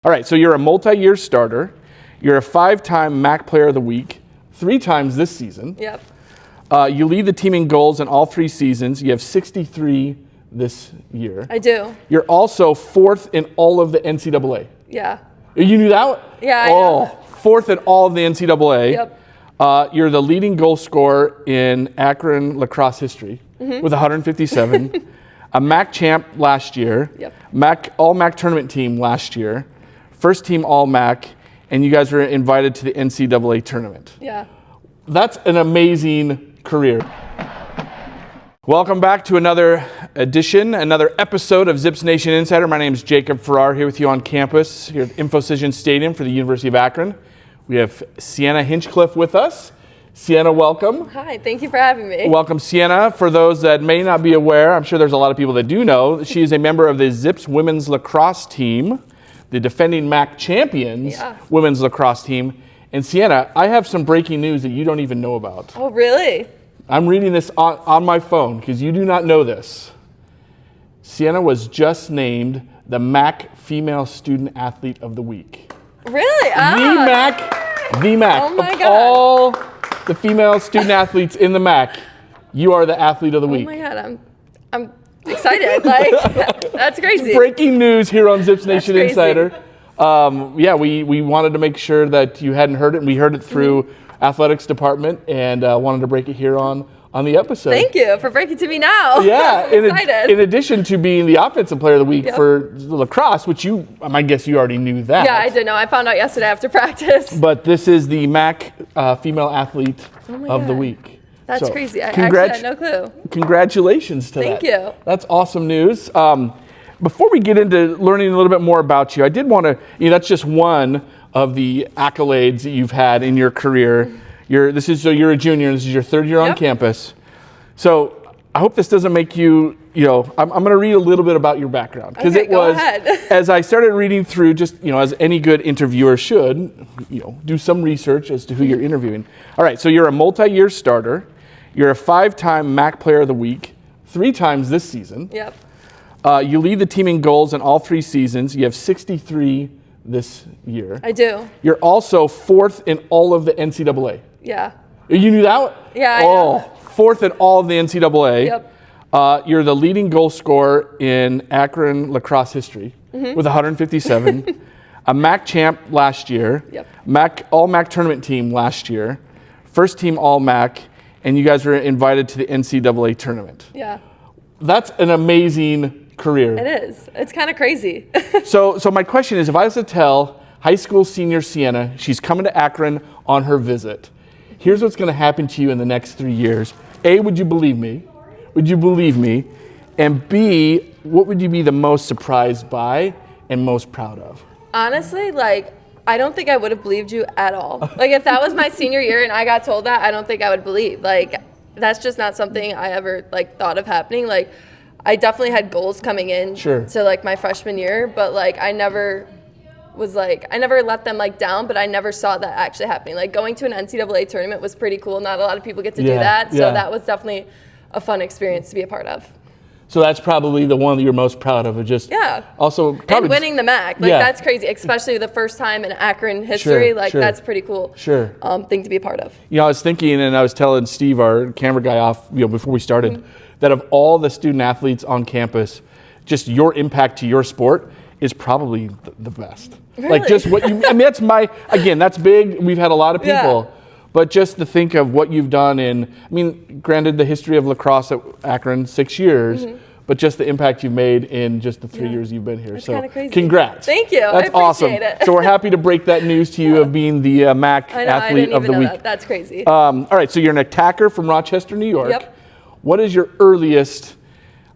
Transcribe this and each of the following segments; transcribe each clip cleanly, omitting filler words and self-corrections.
All right, so you're a multi-year starter. You're a 5-time MAC Player of the Week, 3 times this season. Yep. You lead the team in goals in all 3 seasons. You have 63 this year. I do. You're also 4th in all of the NCAA. Yeah. You knew that? Yeah, I know. 4th in all of the NCAA. Yep. You're the leading goal scorer in Akron Lacrosse history with 157. A MAC champ last year. Yep. All-MAC tournament team last year. First team All-MAC, and you guys were invited to the NCAA tournament. Yeah. That's an amazing career. Welcome back to another episode of Zips Nation Insider. My name is Jacob Farrar here with you on campus here at InfoCision Stadium for the University of Akron. We have Sienna Hinchcliffe with us. Sienna, welcome. Hi, thank you for having me. Welcome, Sienna. For those that may not be aware, I'm sure there's a lot of people that do know, she is a member of the Zips women's lacrosse team, the defending MAC champions women's lacrosse team. And Sienna, I have some breaking news that you don't even know about. Oh, really? I'm reading this on my phone because you do not know this. Sienna was just named the MAC Female Student Athlete of the Week. Really? The MAC. Oh my of God. all the female student athletes in the MAC, you are the athlete of the week. Oh my God, I'm excited. Like, that's crazy. Breaking news here on Zips Nation That's crazy. Insider. We wanted to make sure that you hadn't heard it, and we heard it through athletics department, and wanted to break it here on the episode. Thank you for breaking to me now. Yeah, I'm excited. in addition to being the offensive player of the week for lacrosse, which I guess you already knew that. Yeah, I did know. I found out yesterday after practice. But this is the MAC female athlete of the week. That's so, crazy. I actually had no clue. Congratulations to that. Thank you. That's awesome news. Before we get into learning a little bit more about you, I did want to, that's just one of the accolades that you've had in your career. You're a junior, and this is your 3rd year on campus. So I hope this doesn't make you, I'm going to read a little bit about your background. Because go ahead. As I started reading through, just, as any good interviewer should, do some research as to who you're interviewing. All right, so you're a multi-year starter. You're a 5-time MAC Player of the Week, 3 times this season. Yep. You lead the team in goals in all 3 seasons. You have 63 this year. I do. You're also 4th in all of the NCAA. Yeah. You knew that? Yeah, I know. 4th in all of the NCAA. Yep. You're the leading goal scorer in Akron Lacrosse history with 157. A MAC champ last year. Yep. All-MAC tournament team last year. First team All-MAC, and you guys were invited to the NCAA tournament. Yeah. That's an amazing career. It is. It's kind of crazy. So my question is, if I was to tell high school senior Sienna, she's coming to Akron on her visit, here's what's going to happen to you in the next 3 years. A, would you believe me? Would you believe me? And B, what would you be the most surprised by and most proud of? Honestly, I don't think I would have believed you at all. If that was my senior year and I got told that, I don't think I would believe. That's just not something I ever thought of happening. I definitely had goals coming in to my freshman year, but I never was I never let them down, but I never saw that actually happening. Going to an NCAA tournament was pretty cool. Not a lot of people get to do that. So that was definitely a fun experience to be a part of. So that's probably the one that you're most proud of. Also probably and winning the MAC. That's crazy, especially the first time in Akron history. That's pretty cool. Thing to be a part of. I was thinking, and I was telling Steve, our camera guy, off before we started, that of all the student athletes on campus, just your impact to your sport is probably the best. Really? Just what you, that's big. We've had a lot of people, but just to think of what you've done granted the history of lacrosse at Akron, 6 years, but just the impact you've made in just the 3 years you've been here. That's kind of crazy. Congrats. Thank you. That's awesome. It. So we're happy to break that news to you of being the MAC athlete of the week. That. That's crazy. All right, so you're an attacker from Rochester, New York. Yep. What is your earliest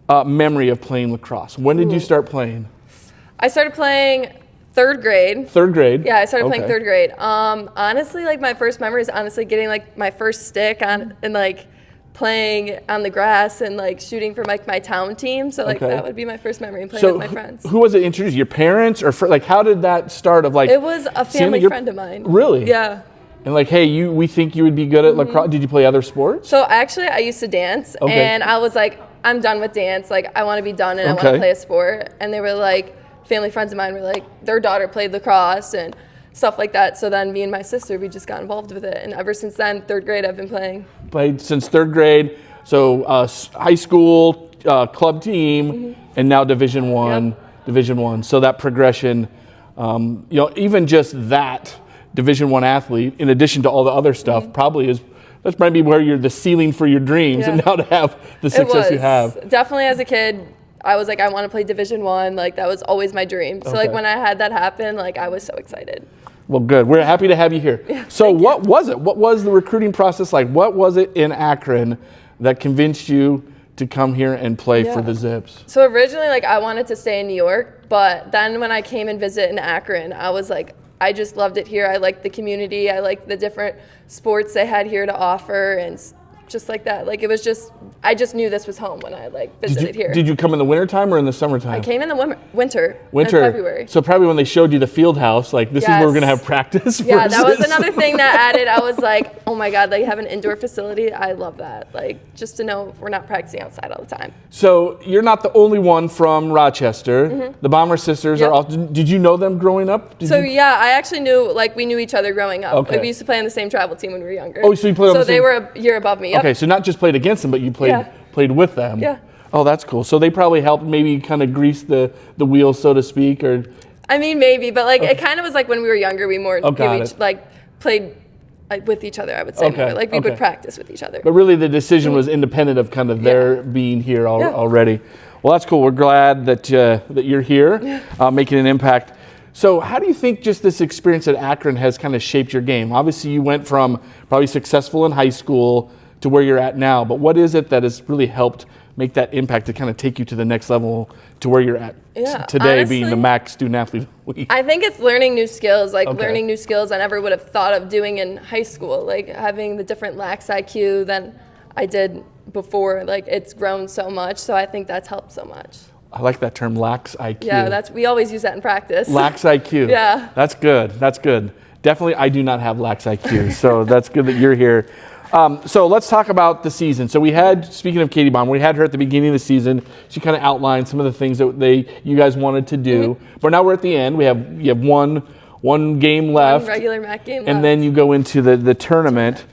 memory of playing lacrosse? When did you start playing? I started playing 3rd grade. 3rd grade? Yeah, I started playing 3rd grade. Honestly, my first memory is getting my first stick on and playing on the grass and shooting for my town team. So that would be my first memory, playing with my friends. Who was it introduced? Your parents or how did that start? It was a family friend of mine. Really? Yeah. And hey, we think you would be good at lacrosse. Did you play other sports? So actually, I used to dance, and I was I'm done with dance. I want to be done, and I want to play a sport. And they were family friends of mine were like, their daughter played lacrosse and stuff like that. So then me and my sister, we just got involved with it. And ever since then, 3rd grade, I've been playing. Played since 3rd grade. So high school, club team, and now Division One. Yep. Division One. So that progression, even just that Division One athlete, in addition to all the other stuff, that's probably where you're the ceiling for your dreams, and now to have the success you have. Definitely as a kid, I was like, I want to play Division One. Like that was always my dream. So like when I had that happen, like I was so excited. Well, good. We're happy to have you here. Yeah, so what was it? What was the recruiting process like? What was it in Akron that convinced you to come here and play for the Zips? So originally, like I wanted to stay in New York, but then when I came and visit in Akron, I was like, I just loved it here. I liked the community. I liked the different sports they had here to offer, and just like that. Like it was just, I just knew this was home when I like visited here. Did you come in the wintertime or in the summertime? I came in the winter. In February. So probably when they showed you the field house, like this is where we're going to have practice. Yeah, that was another thing that added. I was like, oh my God, they have an indoor facility. I love that. Like just to know we're not practicing outside all the time. So you're not the only one from Rochester. The Bomber sisters are all, did you know them growing up? Yeah, I actually knew, like we knew each other growing up. Okay. Like, we used to play on the same travel team when we were younger. Oh, so you played on the same. So they were a year above me. Yep. Okay, so not just played against them, but you played with them. Yeah. Oh, that's cool. So they probably helped maybe kind of grease the wheels, so to speak, or. I mean, maybe, but like it kind of was like when we were younger, we more played with each other. I would say more. Like we would practice with each other. But really, the decision was independent of kind of their being here already. Well, that's cool. We're glad that you're here, making an impact. So how do you think just this experience at Akron has kind of shaped your game? Obviously, you went from probably successful in high school to where you're at now, but what is it that has really helped make that impact to kind of take you to the next level to where you're at today, honestly, being the MAC Student Athlete Week? I think it's learning new skills, learning new skills I never would have thought of doing in high school, like having the different lax IQ than I did before. Like it's grown so much, so I think that's helped so much. I like that term, lax IQ. Yeah, we always use that in practice. Lax IQ. Yeah. That's good. That's good. Definitely, I do not have lax IQ, so that's good that you're here. So let's talk about the season. So we had, speaking of Katie Baum, we had her at the beginning of the season. She kind of outlined some of the things that you guys wanted to do. But now we're at the end. You have one game left. One regular MAC game left. And then you go into the tournament.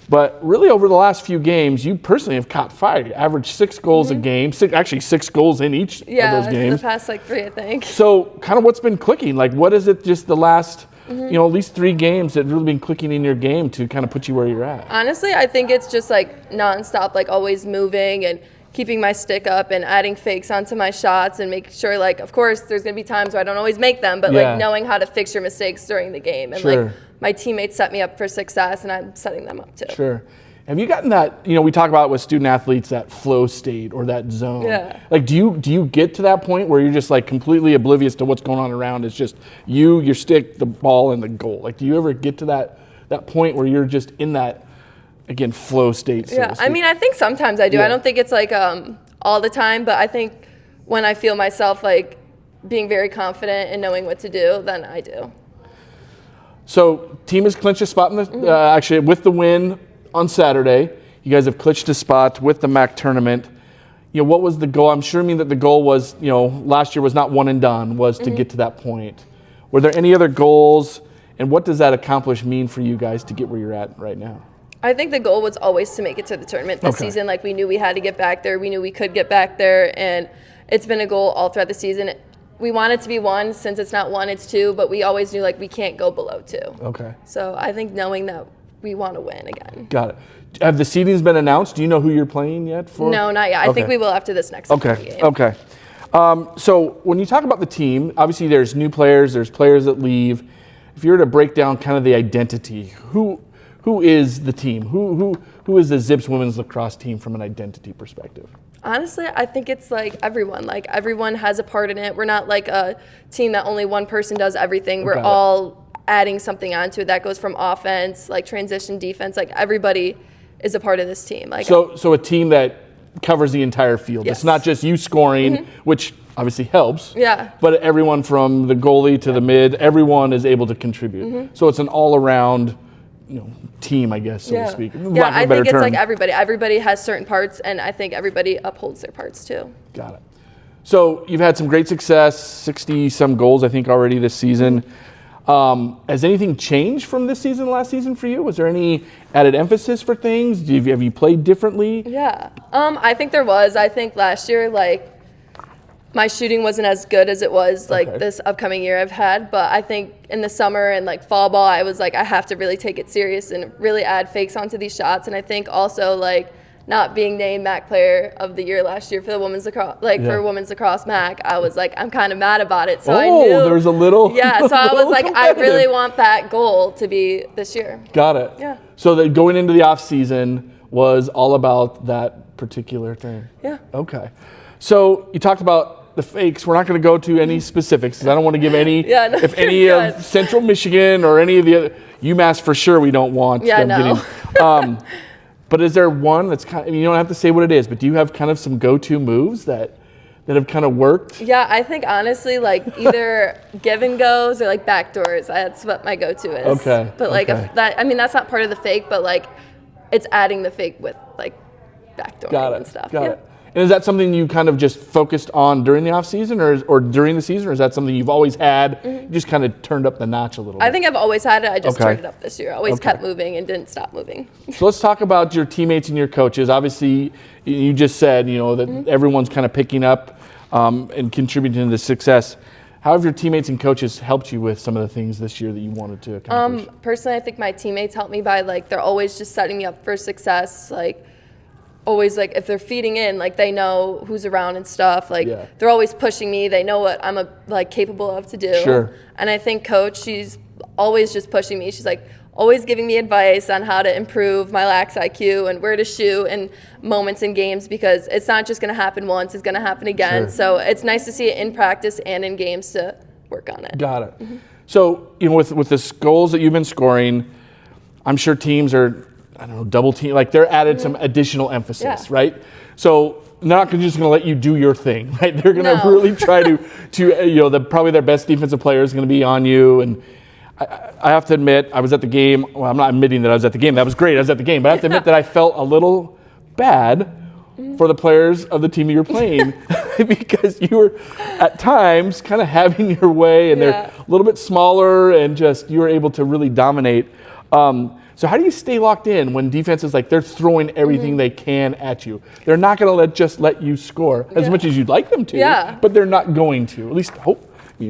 But really, over the last few games, you personally have caught fire. You averaged 6 goals a game, 6 goals in each of those games. The past 3, I think. So kind of what's been clicking? Like what is it just the last, at least 3 games that really been clicking in your game to kind of put you where you're at? Honestly, I think it's just like nonstop, like always moving and keeping my stick up and adding fakes onto my shots and making sure, like, of course, there's going to be times where I don't always make them, but like knowing how to fix your mistakes during the game. And like my teammates set me up for success and I'm setting them up too. Sure. Have you gotten that, we talk about with student athletes, that flow state or that zone. Yeah. Like, do you get to that point where you're just like completely oblivious to what's going on around? It's just you, your stick, the ball, and the goal. Like, do you ever get to that point where you're just in that, again, flow state? So to speak? I mean, I think sometimes I do. I don't think it's like all the time, but I think when I feel myself like being very confident and knowing what to do, then I do. So team has clinched a spot in the actually with the win on Saturday. You guys have clinched a spot with the MAC tournament. What was the goal? I'm sure that the goal was, last year was not one and done, was to get to that point. Were there any other goals, and what does that accomplish mean for you guys to get where you're at right now? I think the goal was always to make it to the tournament this season. Like we knew we had to get back there. We knew we could get back there, and it's been a goal all throughout the season. We want it to be 1. Since it's not 1, it's 2, but we always knew like we can't go below 2. Okay. So I think knowing that we want to win again. Got it. Have the seedings been announced? Do you know who you're playing yet for? No, not yet. I think we will after this next game. Okay. So when you talk about the team, obviously there's new players, there's players that leave. If you were to break down kind of the identity, who is the team? Who is the Zips women's lacrosse team from an identity perspective? Honestly, I think it's like everyone. Like everyone has a part in it. We're not like a team that only one person does everything. We're all adding something onto it. That goes from offense, like transition, defense. Like everybody is a part of this team. Like so a team that covers the entire field. Yes. It's not just you scoring, which obviously helps. Yeah. But everyone from the goalie to the mid, everyone is able to contribute. So it's an all-around team, I guess, so to speak. Yeah, I think it's like everybody. Everybody has certain parts, and I think everybody upholds their parts too. Got it. So you've had some great success, 60-some goals, I think, already this season. Has anything changed from this season, last season for you? Was there any added emphasis for things? Have you played differently? Yeah, I think there was. I think last year, like, my shooting wasn't as good as it was, like, this upcoming year I've had. But I think in the summer and, like, fall ball, I was like, I have to really take it serious and really add fakes onto these shots. And I think also, like, not being named MAC Player of the Year last year for the women's lacrosse, for women's lacrosse MAC, I was like, I'm kind of mad about it. So I knew there was a little. Yeah, so I was like, I really want that goal to be this year. Got it. Yeah. So that going into the off season was all about that particular thing. Yeah. Okay. So you talked about the fakes. We're not going to go to any specifics because I don't want to give any. If any of Central Michigan or any of the other UMass for sure, we don't want them getting. But is there one that's kind of, you don't have to say what it is, but do you have kind of some go-to moves that have kind of worked? Yeah, I think honestly, like, either give and goes or like backdoors. That's what my go-to is. Okay. But like if that, I mean, that's not part of the fake, but like it's adding the fake with like backdooring and stuff. Got it. And is that something you kind of just focused on during the off season or during the season, or is that something you've always had? You just kind of turned up the notch a little bit? I think I've always had it. I just turned it up this year. Always kept moving and didn't stop moving. So let's talk about your teammates and your coaches. Obviously, you just said, that everyone's kind of picking up and contributing to the success. How have your teammates and coaches helped you with some of the things this year that you wanted to accomplish? Personally, I think my teammates helped me by, like, they're always just setting me up for success. Like, always, like, if they're feeding in, like, they know who's around and stuff. Like, they're always pushing me. They know what I'm capable of to do. Sure. And I think Coach, she's always just pushing me. She's like always giving me advice on how to improve my lax IQ and where to shoot and moments in games, because it's not just going to happen once, it's going to happen again. So it's nice to see it in practice and in games to work on it. Got it. So, with the goals that you've been scoring, I'm sure teams are, double team, like they're added some additional emphasis, right? So they're not just going to let you do your thing, right? They're going to really try to probably their best defensive player is going to be on you. And I have to admit, I was at the game. Well, I'm not admitting that I was at the game. That was great. I was at the game. But I have to admit that I felt a little bad for the players of the team you're playing because you were at times kind of having your way, and they're a little bit smaller, and just you were able to really dominate. So how do you stay locked in when defense is like they're throwing everything they can at you? They're not going to just let you score as much as you'd like them to, but they're not going to. At least hope.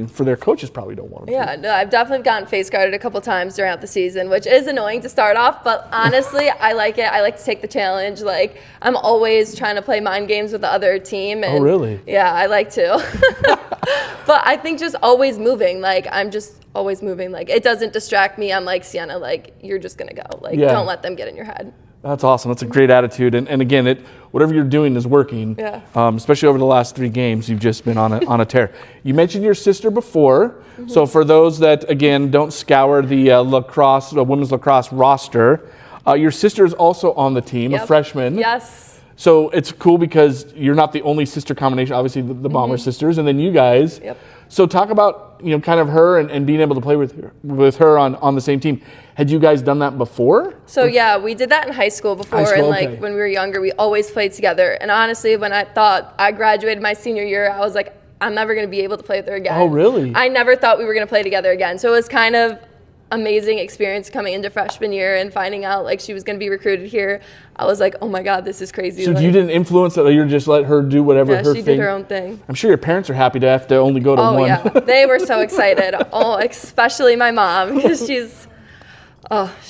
For their coaches probably don't want them to. Yeah, no, I've definitely gotten face guarded a couple times throughout the season, which is annoying to start off, but honestly, I like it. I like to take the challenge. Like, I'm always trying to play mind games with the other team. And, really? Yeah, I like to. But I think just always moving. Like, I'm just always moving. Like, it doesn't distract me. I'm like, Sienna, like, you're just going to go. Like, don't let them get in your head. That's awesome. That's a great attitude. And again, whatever you're doing is working. Yeah. Especially over the last 3 games, you've just been on a tear. You mentioned your sister before. So for those that, again, don't scour the women's lacrosse roster, your sister is also on the team, a freshman. Yes. So it's cool because you're not the only sister combination, obviously the Bomber sisters, and then you guys. Yep. So talk about, kind of her and being able to play with her on the same team. Had you guys done that before? So yeah, we did that in high school before, and like when we were younger, we always played together. And honestly, when I thought I graduated my senior year, I was like, I'm never going to be able to play with her again. Oh, really? I never thought we were going to play together again. So it was kind of amazing experience coming into freshman year and finding out like she was going to be recruited here. I was like, oh my God, this is crazy. So like, you didn't influence it, or you just let her do whatever her thing? Yeah, she did her own thing. I'm sure your parents are happy to have to only go to one. Oh yeah, they were so excited. Especially my mom, because she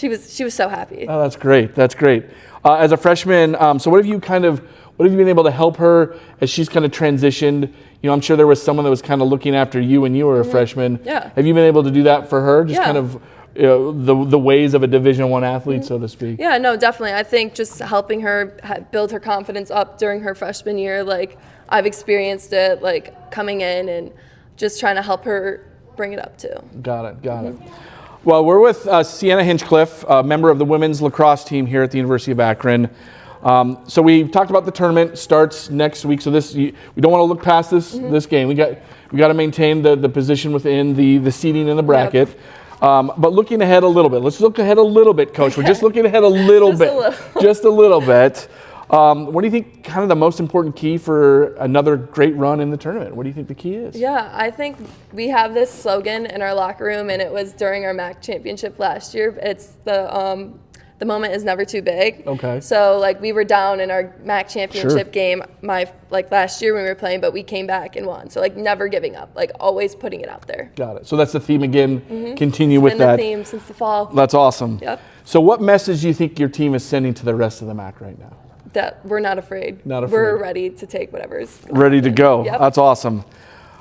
was so happy. Oh, that's great. That's great. As a freshman, so what have you been able to help her as she's kind of transitioned? I'm sure there was someone that was kind of looking after you when you were a freshman. Yeah. Have you been able to do that for her? Just kind of the ways of a Division I athlete, so to speak. Yeah, no, definitely. I think just helping her build her confidence up during her freshman year, like I've experienced it, like coming in and just trying to help her bring it up too. Got it. Well, we're with Sienna Hinchcliffe, a member of the women's lacrosse team here at the University of Akron. So we talked about the tournament starts next week. So we don't want to look past this game. We got to maintain the position within the seeding in the bracket. Yep. But looking ahead a little bit. Let's look ahead a little bit, Coach. We're just looking ahead a little bit. Just a little bit. What do you think kind of the most important key for another great run in the tournament? What do you think the key is? Yeah, I think we have this slogan in our locker room, and it was during our MAC championship last year. It's the moment is never too big. Okay. So like we were down in our MAC championship game last year when we were playing, but we came back and won. So like never giving up, like always putting it out there. Got it. So that's the theme again. Continue It's with been that. the theme since the fall. That's awesome. Yep. So what message do you think your team is sending to the rest of the MAC right now? That we're not afraid. Not afraid. We're ready to take whatever's Ready to go. Yep. That's awesome.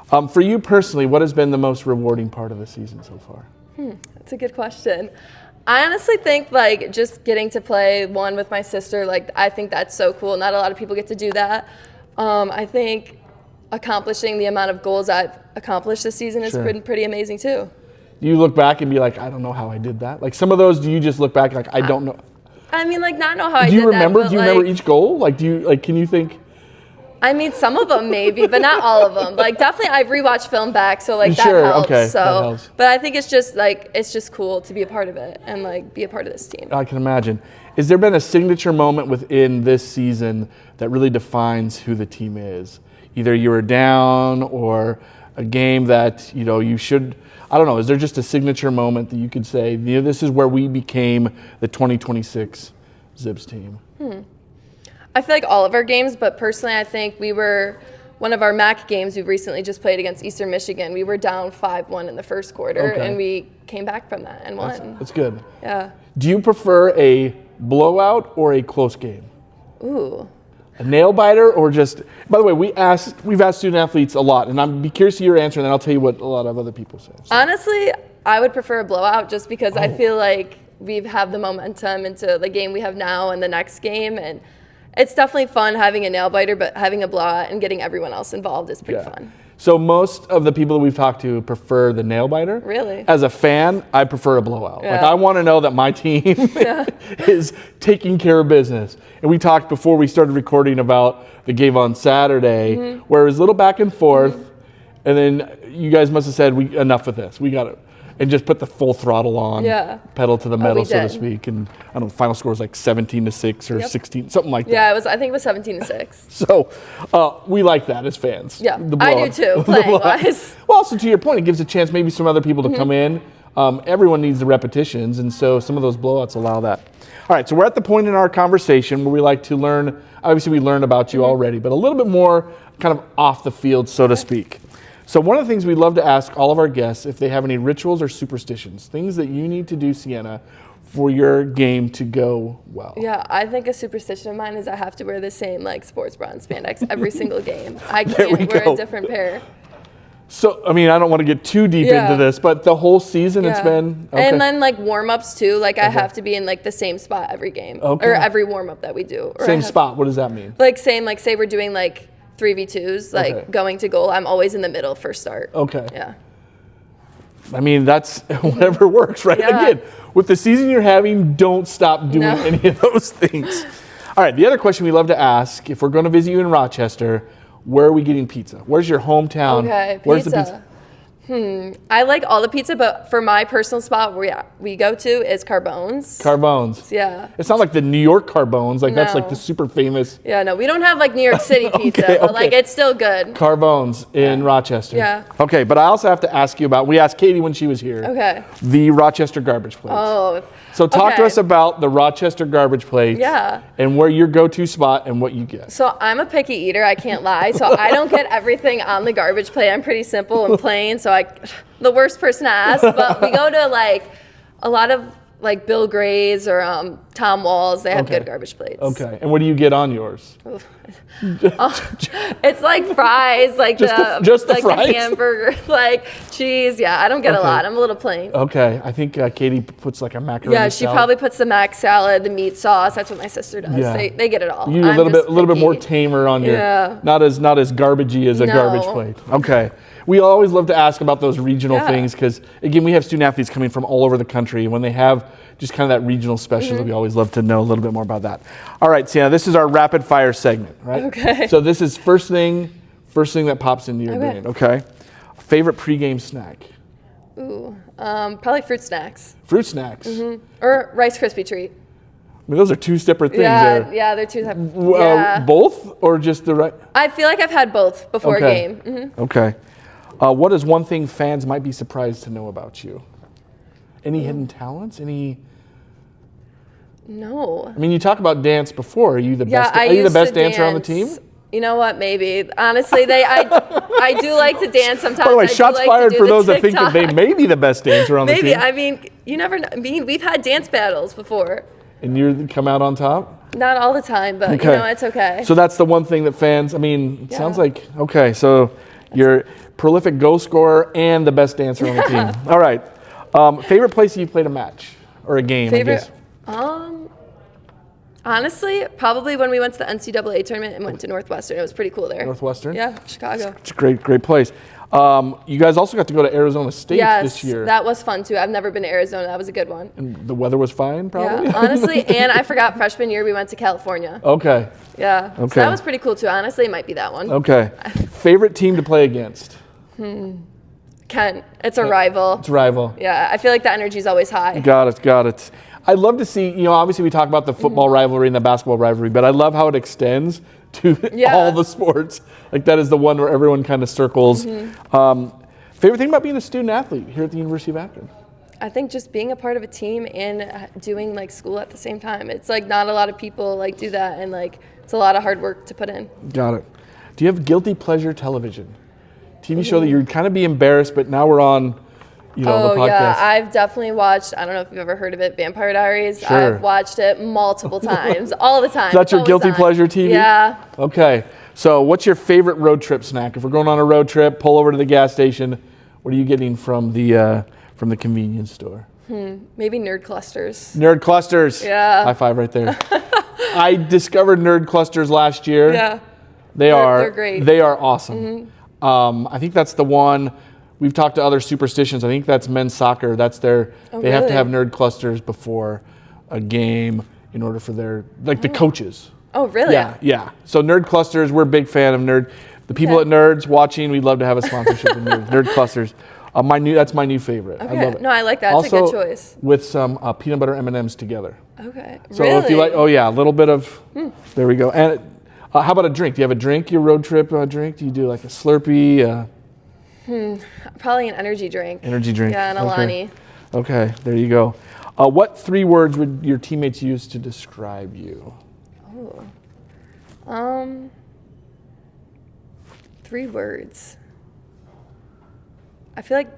For you personally, what has been the most rewarding part of the season so far? That's a good question. I honestly think like just getting to play one with my sister, like I think that's so cool. Not a lot of people get to do that. I think accomplishing the amount of goals I've accomplished this season has been pretty amazing too. Do you look back and be like, I don't know how I did that? Like some of those, do you just look back like, I don't know? I mean, like not know how I Do did you remember? that. Do you remember each goal? Like, can you think? I mean, some of them maybe, but not all of them. Like definitely, I've rewatched film back, so like that Sure, helps. okay, So, that helps. but I think it's just cool to be a part of it and like be a part of this team. I can imagine. Has there been a signature moment within this season that really defines who the team is? Either you were down or a game that you should. I don't know. Is there just a signature moment that you could say, this is where we became the 2026 Zips team? I feel like all of our games, but personally, I think we were one of our MAC games. We recently just played against Eastern Michigan. We were down 5-1 in the first quarter, and we came back from that and won. That's good. Yeah. Do you prefer a blowout or a close game? Ooh. A nail biter or just? By the way, we've asked student athletes a lot, and I'm curious to your answer, and then I'll tell you what a lot of other people say. So. Honestly, I would prefer a blowout just because I feel like we have the momentum into the game we have now and the next game, and it's definitely fun having a nail biter, but having a blowout and getting everyone else involved is pretty fun. So most of the people that we've talked to prefer the nail biter. Really? As a fan, I prefer a blowout. Yeah. Like I want to know that my team is taking care of business. And we talked before we started recording about the game on Saturday, where it was a little back and forth, and then you guys must have said, enough with this. We got it. And just put the full throttle on, pedal to the metal, so to speak. And I don't know, final score was like 17-6 or 16, something like that. Yeah, I think it was 17-6. So we like that as fans. Yeah, I do too, playing-wise. Well, also to your point, it gives a chance maybe some other people to come in. Everyone needs the repetitions, and so some of those blowouts allow that. All right, so we're at the point in our conversation where we like to learn. Obviously, we learned about you already, but a little bit more kind of off the field, so to speak. So one of the things we love to ask all of our guests if they have any rituals or superstitions, things that you need to do, Sienna, for your game to go well. Yeah, I think a superstition of mine is I have to wear the same sports bra and spandex every single game. I can't wear a different pair. So, I mean, I don't want to get too deep into this, but the whole season it's been... Okay. And then warm-ups too. I have to be in the same spot every game. Or every warm-up that we do. Or same spot, what does that mean? Say we're doing 3v2s, going to goal, I'm always in the middle for start. Okay. Yeah. I mean, that's whatever works, right? Yeah. Again, with the season you're having, don't stop doing any of those things. All right, the other question we love to ask, if we're going to visit you in Rochester, where are we getting pizza? Where's your hometown? Okay, Where's the pizza? I like all the pizza, but for my personal spot where we go to is Carbone's. Carbone's. Yeah. It's not like the New York Carbone's, that's the super famous. Yeah, no, we don't have New York City pizza, but it's still good. Carbone's in Rochester. Yeah. Okay, but I also have to ask you about, we asked Katie when she was here. Okay. The Rochester garbage plates. Oh. So talk to us about the Rochester garbage plates. Yeah. And where your go-to spot and what you get. So I'm a picky eater, I can't lie. So I don't get everything on the garbage plate. I'm pretty simple and plain, so the worst person to ask, but we go to a lot of Bill Gray's or Tom Wall's. They have good garbage plates. Okay. And what do you get on yours? It's fries, just the fries? the hamburger, cheese. Yeah, I don't get a lot. I'm a little plain. Okay. I think Katie puts a macaroni Yeah, she salad. probably puts the mac salad, the meat sauce. That's what my sister does. Yeah. They get it all. You a little bit more tamer on your, not as garbagey as a garbage plate. Okay. We always love to ask about those regional things because, again, we have student athletes coming from all over the country. When they have just kind of that regional specialty, we always love to know a little bit more about that. All right, Sienna, this is our rapid fire segment, right? Okay. So this is first thing that pops into your brain, okay? Favorite pregame snack? Ooh, probably fruit snacks. Fruit snacks? Or Rice Krispie treat. mean, those are two separate things there. Yeah, they're two separate. Yeah. Both or just the right? I feel like I've had both before a game. Mm-hmm. Okay. What is one thing fans might be surprised to know about you? Any hidden talents? No. I mean, you talked about dance before. Are you the best? I Are you the used best to dancer on the dance. team? You know what? Maybe. Honestly, I do like to dance sometimes. By the way, I do shots like fired to do for the those that think that TikTok. they may be the best dancer on the Maybe. team. I mean, you never know. I mean, we've had dance battles before. And you come out on top? Not all the time, but you know, it's okay. So that's the one thing that fans, I mean, it sounds like, okay, so you're prolific goal scorer and the best dancer on the team. All right. Favorite place you've played a match or a game, I guess? Honestly, probably when we went to the NCAA tournament and went to Northwestern. It was pretty cool there. Northwestern? Yeah, Chicago. It's a great place. You guys also got to go to Arizona State this year. Yes, that was fun too. I've never been to Arizona. That was a good one. And the weather was fine, probably? Yeah, honestly, and I forgot freshman year we went to California. Okay. Yeah. Okay. So that was pretty cool too. Honestly, it might be that one. Okay. Favorite team to play against? Kent. It's a rival. It's a rival. Yeah, I feel like the energy is always high. Got it. I'd love to see, obviously we talk about the football rivalry and the basketball rivalry, but I love how it extends to all the sports. Like that is the one where everyone kind of circles. Favorite thing about being a student athlete here at the University of Akron? I think just being a part of a team and doing like school at the same time. It's like not a lot of people like do that, and like it's a lot of hard work to put in. Got it. Do you have guilty pleasure television? TV show that you'd kind of be embarrassed, but now we're on, the podcast. Yeah, I've definitely watched, I don't know if you've ever heard of it, Vampire Diaries. Sure. I've watched it multiple times, all the time. That's your It's always guilty on. pleasure TV? Yeah. Okay. So what's your favorite road trip snack? If we're going on a road trip, pull over to the gas station, what are you getting from the convenience store? Maybe Nerd Clusters. Nerd Clusters. Yeah. High five right there. I discovered Nerd Clusters last year. Yeah. They're great. They are awesome. I think that's the one. We've talked to other superstitions. I think that's men's soccer. That's their. They have to have Nerd Clusters before a game in order for their the coaches. Oh, really? Yeah. So Nerd Clusters, we're a big fan of Nerd. The people at Nerds watching, we'd love to have a sponsorship with Nerd Clusters. That's my new favorite. Okay. I love it. No, I like that. Also, It's a good choice. with some peanut butter M&Ms together. Okay. So really? if you like, a little bit of, there we go. And how about a drink? Do you have a drink, your road trip drink? Do you do like a Slurpee? Probably an energy drink. Energy drink. Yeah, an Alani. Okay, there you go. What 3 words would your teammates use to describe you? 3 words. I feel like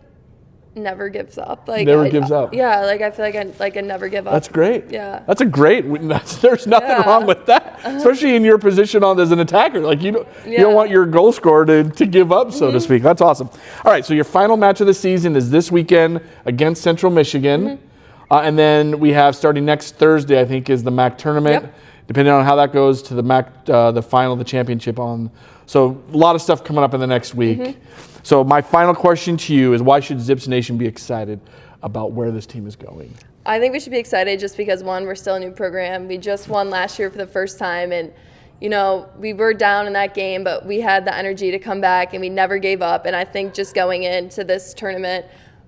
never gives up. Like Never gives up. Yeah, like I feel like I never give up. That's great. Yeah. That's a great. There's nothing wrong with that, especially in your position as an attacker. Like you don't want your goal scorer to give up, so to speak. That's awesome. All right, so your final match of the season is this weekend against Central Michigan, and then we have starting next Thursday. I think is the MAC tournament. Yep. Depending on how that goes to the MAC, the final, the championship on. So a lot of stuff coming up in the next week. So my final question to you is, why should Zips Nation be excited about where this team is going? I think we should be excited just because, one, we're still a new program. We just won last year for the first time, and we were down in that game, but we had the energy to come back, and we never gave up. And I think just going into this tournament,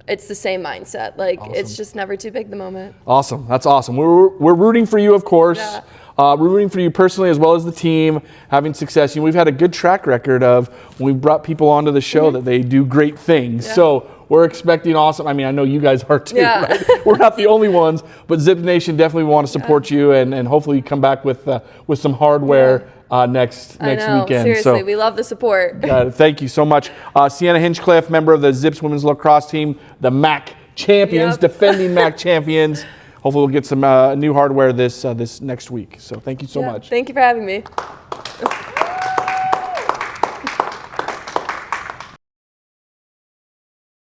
it's the same mindset. Like, It's just never too big the moment. Awesome. That's awesome. We're rooting for you, of course. Yeah. We're rooting for you personally as well as the team having success. We've had a good track record of when we've brought people onto the show that they do great things. Yeah. So we're expecting awesome. I mean, I know you guys are too, right? We're not the only ones, but Zips Nation definitely want to support you and hopefully come back with some hardware next weekend. Seriously, so, we love the support. Thank you so much. Sienna Hinchcliffe, member of the Zips Women's Lacrosse team, the MAC champions, defending MAC champions. Hopefully we'll get some new hardware this next week. So thank you so much. Thank you for having me.